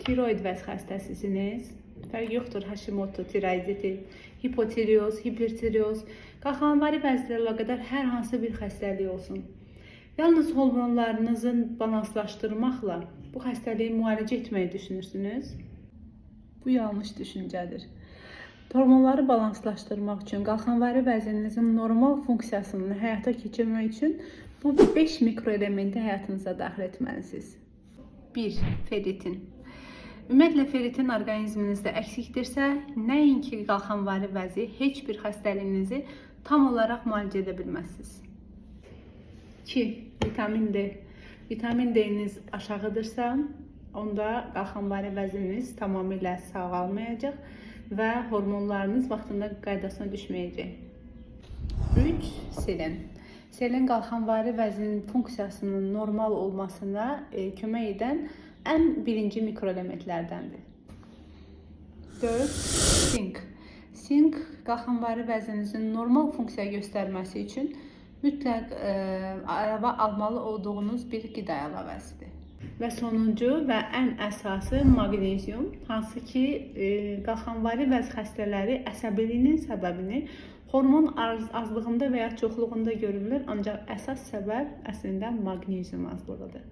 tiroid vəz xəstəsisiniz? Fərq yoxdur, Hashimoto tiroiditi, hipotireoz, hipertireoz, qalxanvari vəzlərlə əlaqədar hər hansı bir xəstəlik olsun. Yalnız hormonlarınızı balanslaşdırmaqla bu xəstəliyi müalicə etməyi düşünürsünüz? Bu yanlış düşüncədir. Hormonları balanslaşdırmaq üçün, qalxanvari vəzininizin normal funksiyasını həyata keçirmək üçün bu 5 mikroelementi həyatınıza daxil etməlisiniz. 1. Ferritin. Ümumiyyətlə, ferritin orqanizminizdə əksikdirsə, nəinki qalxanvari vəzi, heç bir xəstəliyinizi tam olaraq müalicə edə bilməzsiniz. 2. Vitamin D. Vitamin D-niz aşağıdırsa, onda qalxanvari vəzininiz tamamilə sağalmayacaq və hormonlarınız vaxtında qaydasına düşməyəcək. 3. Selen. Selen qalxanvari vəzinin funksiyasının normal olmasına kömək edən ən birinci mikroelementlərdəndir. 4. Sink. Sink qalxanvari vəzininizin normal funksiya göstərməsi üçün mütləq əlavə almalı olduğunuz bir qida əlavəsidir. Və sonuncu və ən əsası maqnezium, hansı ki, qalxanvari vəz xəstələri əsəbiliyinin səbəbini hormon azlığında və ya çoxluğunda görülür, ancaq əsas səbəb əslində maqnezium azlığıdır.